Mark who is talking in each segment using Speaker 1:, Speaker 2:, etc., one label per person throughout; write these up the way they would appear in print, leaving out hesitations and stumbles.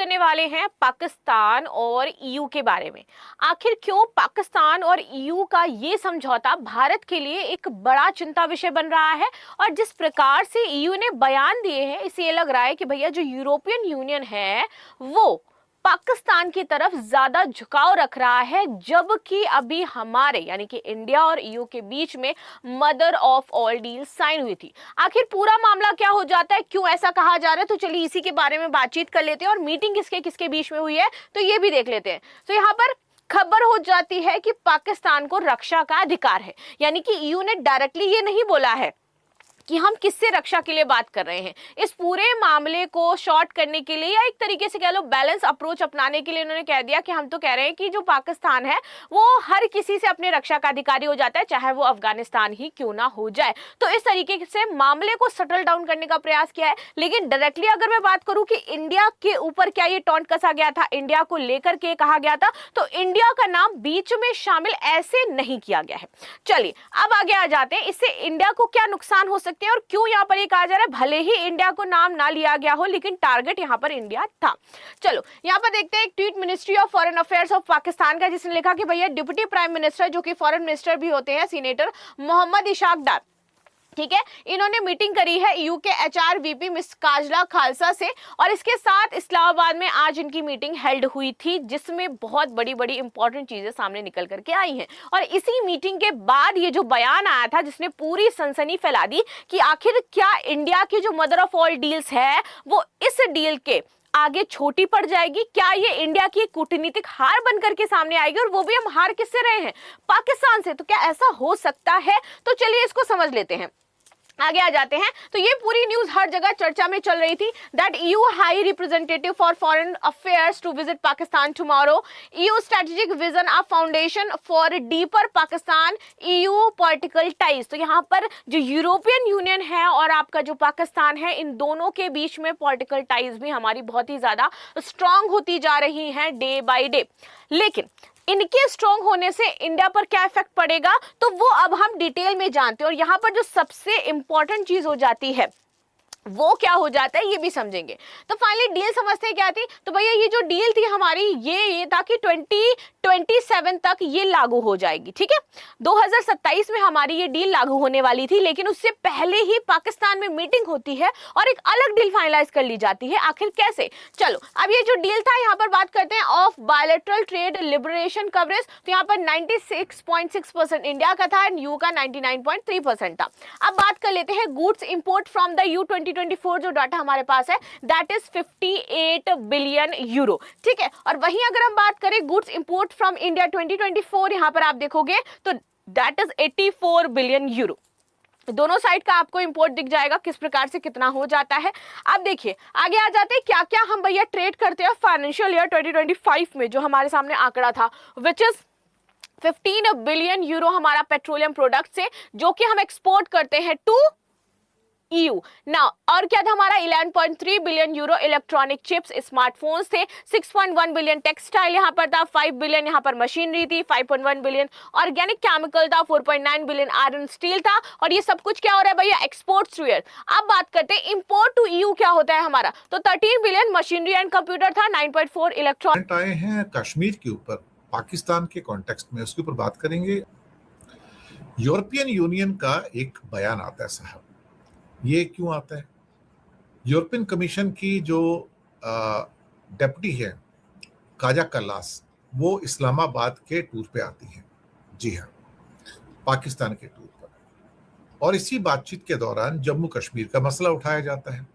Speaker 1: करने वाले हैं पाकिस्तान और ईयू के बारे में। आखिर क्यों पाकिस्तान और ईयू का ये समझौता भारत के लिए एक बड़ा चिंता विषय बन रहा है, और जिस प्रकार से ईयू ने बयान दिए हैं, इससे ये लग रहा है कि भैया जो यूरोपियन यूनियन है वो पाकिस्तान की तरफ ज्यादा झुकाव रख रहा है, जबकि अभी हमारे यानी कि इंडिया और ईयू के बीच में mother of all deal sign हुई थी। आखिर पूरा मामला क्या हो जाता है, क्यों ऐसा कहा जा रहा है, तो चलिए इसी के बारे में बातचीत कर लेते हैं। और मीटिंग किसके किसके बीच में हुई है तो ये भी देख लेते हैं। तो यहाँ पर खबर हो जाती है कि पाकिस्तान को रक्षा का अधिकार है, यानी कि ईयू ने डायरेक्टली ये नहीं बोला है कि हम किससे रक्षा के लिए बात कर रहे हैं। इस पूरे मामले को शॉर्ट करने के लिए या एक तरीके से कह लो बैलेंस अप्रोच अपनाने के लिए उन्होंने कह दिया कि हम तो कह रहे हैं कि जो पाकिस्तान है वो हर किसी से अपने रक्षा का अधिकारी हो जाता है, चाहे वो अफगानिस्तान ही क्यों ना हो जाए। तो इस तरीके से मामले को सेटल डाउन करने का प्रयास किया है। लेकिन डायरेक्टली अगर मैं बात करूं कि इंडिया के ऊपर क्या ये टॉन्ट कसा गया था, इंडिया को लेकर के कहा गया था, तो इंडिया का नाम बीच में शामिल ऐसे नहीं किया गया है। चलिए अब आगे आ जाते हैं, इससे इंडिया को क्या नुकसान हो सकते हैं और क्यों यहां पर ये कहा जा रहा है भले ही इंडिया को नाम ना लिया गया हो, लेकिन टारगेट यहां पर इंडिया था। चलो यहां पर देखते हैं एक tweet ministry of foreign affairs of Pakistan का, जिसने लिखा कि भैया डिप्टी प्राइम मिनिस्टर जो कि फॉरेन मिनिस्टर भी होते हैं, सीनेटर मोहम्मद इशाक डार, ठीक है, इन्होंने मीटिंग करी है ईयू के HR VP miss Kajla Khalsa से, और इसके साथ इस्लामाबाद में आज इनकी मीटिंग हेल्ड हुई थी, जिसमें बहुत बड़ी बड़ी इंपॉर्टेंट चीजें सामने निकल करके आई हैं। और इसी मीटिंग के बाद ये जो बयान आया था जिसने पूरी सनसनी फैला दी कि आखिर क्या इंडिया की जो मदर ऑफ ऑल डील्स है वो इस डील के आगे छोटी पड़ जाएगी, क्या ये इंडिया की कूटनीतिक हार बनकर के सामने आएगी, और वो भी हम हार किससे रहे हैं, पाकिस्तान से। तो क्या ऐसा हो सकता है, तो चलिए इसको समझ लेते हैं। आगे आ जाते हैं। तो ये पूरी न्यूज हर जगह चर्चा में चल रही थी that EU high representative for foreign affairs to visit Pakistan tomorrow, EU strategic vision a foundation for deeper Pakistan EU political ties. तो यहाँ पर जो यूरोपियन यूनियन है और आपका जो पाकिस्तान है, इन दोनों के बीच में पॉलिटिकल टाइज भी हमारी बहुत ही ज्यादा स्ट्रांग होती जा रही हैं डे बाय डे। लेकिन इनके स्ट्रॉन्ग होने से इंडिया पर क्या इफेक्ट पड़ेगा, तो वो अब हम डिटेल में जानते हैं। और यहां पर जो सबसे इंपॉर्टेंट चीज हो जाती है वो क्या हो जाता है ये भी समझेंगे। तो फाइनली डील समझते हैं क्या थी, तो भैया ये जो डील थी हमारी ये था कि 2027 तक ये लागू हो जाएगी, ठीक है। 2027 में हमारी ये डील लागू होने वाली थी, लेकिन उससे पहले ही पाकिस्तान में मीटिंग होती है और एक अलग डील फाइनलाइज कर ली जाती है। आखिर कैसे, चलो अब ये जो डील था यहाँ पर बात करते हैं of bilateral trade liberation coverage. तो यहाँ पर 96.6% इंडिया का था एंड यू का 99.3% था। अब बात कर लेते हैं goods import from the you 2024, जो डाटा हमारे पास है दैट इज 58 बिलियन यूरो, ठीक है। और वहीं अगर हम बात करें गुड्स इंपोर्ट फ्रॉम इंडिया 2024, यहां पर आप देखोगे तो दैट इज 84 बिलियन यूरो। दोनों साइड का आपको इंपोर्ट दिख जाएगा किस प्रकार से कितना हो जाता है। अब देखिए आगे आ जाते हैं क्या क्या हम भैया ट्रेड करते हैं फाइनेंशियल ईयर 2025 में, जो हमारे सामने आंकड़ा था विच इज 15 बिलियन यूरो हमारा पेट्रोलियम प्रोडक्ट से, जो कि हम एक्सपोर्ट करते हैं टू ईयू ना। और क्या था हमारा 11.3 billion euro electronic chips smartphones थे, 6.1 बिलियन टेक्सटाइल यहाँ पर था, 5 बिलियन यहाँ पर मशीनरी थी, 5.1 बिलियन ऑर्गेनिक केमिकल था, 4.9 बिलियन आयरन स्टील था। और ये सब कुछ क्या हो रहा है भैया, एक्सपोर्ट टू ईयर। अब बात करते हैं इंपोर्ट टू ईयू क्या होता है हमारा, तो 13 बिलियन मशीनरी एंड कंप्यूटर था, 9.4 इलेक्ट्रॉनिक
Speaker 2: आए हैं कश्मीर के ऊपर पाकिस्तान के कॉन्टेक्स्ट में, उसके ऊपर बात करेंगे। यूरोपियन यूनियन का एक बयान आता है साहब, ये क्यों आता है? यूरोपियन कमीशन की जो डेप्यूटी है काजा कल्लास, वो इस्लामाबाद के टूर पे आती है, जी हाँ, पाकिस्तान के टूर पर। और इसी बातचीत के दौरान जम्मू कश्मीर का मसला उठाया जाता है।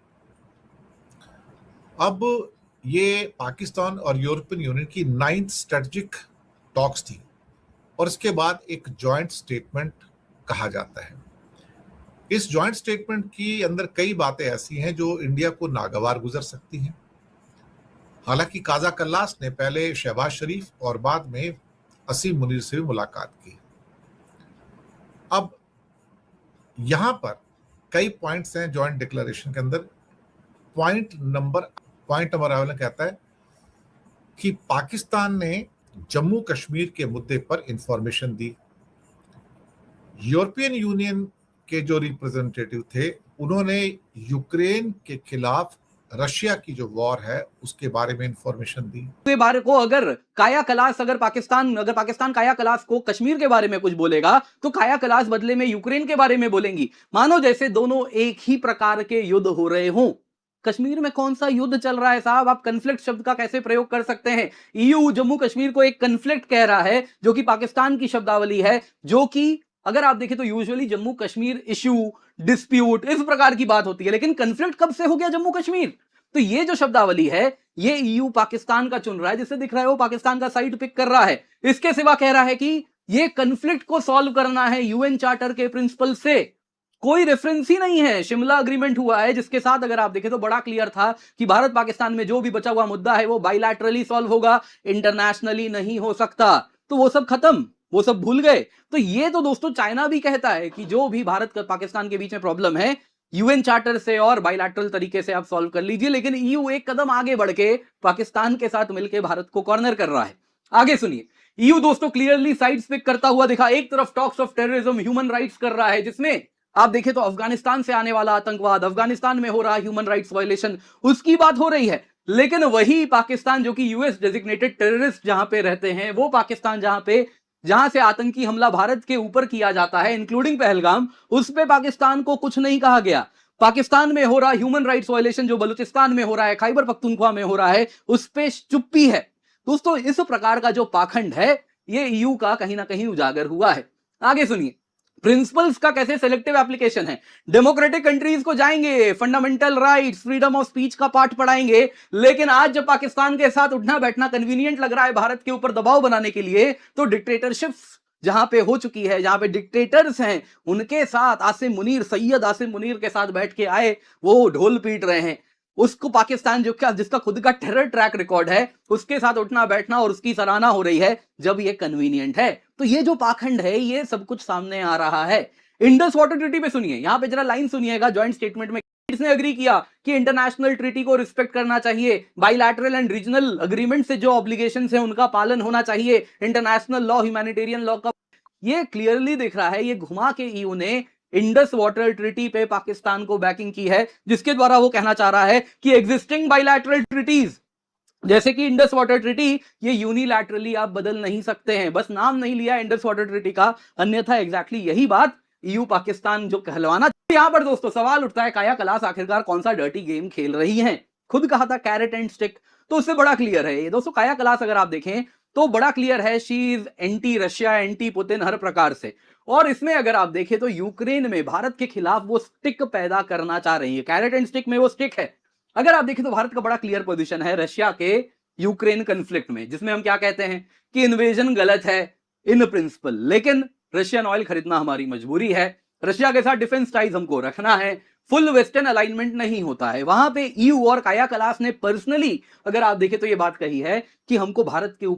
Speaker 2: अब ये पाकिस्तान और यूरोपियन यूनियन की 9th स्ट्रेटेजिक टॉक्स थी, और इसके बाद एक जॉइंट स्टेटमेंट कहा जाता है। इस जॉइंट स्टेटमेंट की अंदर कई बातें ऐसी हैं जो इंडिया को नागवार गुजर सकती हैं। हालांकि काजा कल्लास ने पहले शहबाज शरीफ और बाद में असीम मुनीर से भी मुलाकात की। अब यहां पर कई पॉइंट्स हैं जॉइंट डिक्लेरेशन के अंदर। पॉइंट नंबर 11 कहता है कि पाकिस्तान ने जम्मू कश्मीर के मुद्दे पर इंफॉर्मेशन दी। यूरोपियन यूनियन के जो रिप्रेजेंटेटिव थे उन्होंने यूक्रेन के खिलाफ रशिया की जो वॉर है उसके बारे में इंफॉर्मेशन दी।
Speaker 3: के बारे को अगर पाकिस्तान काया कलास को कश्मीर के बारे में कुछ बोलेगा तो काया कलास बदले में यूक्रेन के बारे में बोलेंगी, मानो जैसे दोनों एक ही प्रकार के युद्ध हो रहे हों। कश्मीर में कौन सा युद्ध चल रहा है साहब? आप कन्फ्लिक्ट शब्द का कैसे प्रयोग कर सकते हैं? ईयू जम्मू कश्मीर को एक कन्फ्लिक्ट कह रहा है, जो कि पाकिस्तान की शब्दावली है, जो कि अगर आप देखें तो usually Jammu Kashmir issue, dispute, इस प्रकार की बात होती है, लेकिन कन्फ्लिक्ट कब से हो गया जम्मू कश्मीर? तो ये जो शब्दावली है ये ईयू पाकिस्तान का चुन रहा है, जिससे दिख रहा है वो पाकिस्तान का साइड पिक कर रहा है। इसके सिवा कह रहा है कि ये कन्फ्लिक्ट को सॉल्व करना है यूएन चार्टर के प्रिंसिपल से। कोई रेफरेंस ही नहीं है। शिमला अग्रीमेंट हुआ है, जिसके साथ अगर आप देखें तो बड़ा क्लियर था कि भारत पाकिस्तान में जो भी बचा हुआ मुद्दा है वो बायलैटरली सॉल्व होगा, इंटरनेशनली नहीं हो सकता। तो वो सब खत्म, वो सब भूल गए। तो ये तो दोस्तों चाइना भी कहता है कि जो भी भारत पाकिस्तान के बीच में प्रॉब्लम है यूएन चार्टर से और बायलैटरल तरीके से आप सॉल्व कर लीजिए, लेकिन ईयू एक कदम आगे बढ़ के पाकिस्तान के साथ मिलकर भारत को कॉर्नर कर रहा है। आगे सुनिए, ईयू दोस्तों क्लियरली साइड्स पिक करता हुआ दिखा। एक तरफ talks of terrorism, human rights कर रहा है, जिसमें आप देखें तो अफगानिस्तान से आने वाला आतंकवाद, अफगानिस्तान में हो रहा ह्यूमन राइट्स वायलेशन, उसकी बात हो रही है। लेकिन वही पाकिस्तान जो कि यूएस डेजिग्नेटेड टेररिस्ट जहां पे रहते हैं, वो पाकिस्तान जहां से आतंकी हमला भारत के ऊपर किया जाता है, इंक्लूडिंग पहलगाम, उस पे पाकिस्तान को कुछ नहीं कहा गया। पाकिस्तान में हो रहा ह्यूमन राइट्स वायलेशन जो बलूचिस्तान में हो रहा है, खैबर पख्तूनख्वा में हो रहा है, उस पे चुप्पी है। दोस्तों इस प्रकार का जो पाखंड है ये ईयू का कहीं ना कहीं उजागर हुआ है। आगे सुनिए, प्रिंसिपल्स का कैसे सिलेक्टिव एप्लीकेशन है। डेमोक्रेटिक कंट्रीज को जाएंगे, fundamental rights, freedom of speech का पाठ पढ़ाएंगे, लेकिन आज जब पाकिस्तान के साथ उठना बैठना कन्वीनियंट लग रहा है भारत के ऊपर दबाव बनाने के लिए, तो डिक्टेटरशिप्स जहां पे हो चुकी है, जहां पे डिक्टेटर्स हैं, उनके साथ सैयद आसिम मुनीर के साथ बैठ के आए, वो ढोल पीट रहे हैं। उसको पाकिस्तान जिसका खुद का टेरर ट्रैक रिकॉर्ड है, उसके साथ उठना बैठना और उसकी सराहना हो रही है जब ये कन्वीनियंट है। तो ये जो पाखंड है ये सब कुछ सामने आ रहा है। इंडस वाटर ट्रीटी पे सुनिए, यहां पे जरा लाइन सुनिएगा। जॉइंट स्टेटमेंट में इसने एग्री किया कि इंटरनेशनल ट्रीटी को रिस्पेक्ट करना चाहिए, बाइलैटरल एंड रीजनल अग्रीमेंट से जो ऑब्लिगेशंस है उनका पालन होना चाहिए, इंटरनेशनल लॉ, ह्यूमैनिटेरियन लॉ का ये क्लियरली दिख रहा है। ये घुमा के ईयू ने इंडस वाटर ट्रीटी पे पाकिस्तान को बैकिंग की है, जिसके द्वारा वो कहना चाह रहा है कि एग्जिस्टिंग बाइलैटरल ट्रीटीज जैसे कि इंडस वाटर ट्रीटी, ये यूनिलैटरली आप बदल नहीं सकते हैं। बस नाम नहीं लिया इंडस वाटर ट्रीटी का, अन्यथा एग्जैक्टली यही बात ईयू पाकिस्तान जो कहलवाना। यहां पर दोस्तों सवाल उठता है, काया कलास आखिरकार कौन सा डर्टी गेम खेल रही हैं? खुद कहा था कैरेट एंड स्टिक, तो उससे बड़ा क्लियर है ये दोस्तों। काया कलास अगर आप देखें तो बड़ा क्लियर है, she is anti Russia, anti Putin हर प्रकार से। और इसमें अगर आप देखें तो यूक्रेन में भारत के खिलाफ वो स्टिक पैदा करना चाह रही है। कैरेट एंड स्टिक में वो स्टिक है। अगर आप देखें तो भारत का बड़ा क्लियर पोजीशन है रशिया के यूक्रेन कन्फ्लिक्ट में, जिसमें हम क्या कहते हैं कि इन्वेजन गलत है इन प्रिंसिपल, लेकिन रशियन ऑयल खरीदना हमारी मजबूरी है, रशिया के साथ डिफेंस टाइज हमको रखना है, फुल वेस्टर्न अलाइनमेंट नहीं होता है। वहां पे ईयू और काया कलास ने पर्सनली अगर आप देखें तो ये बात कही है कि हमको भारत के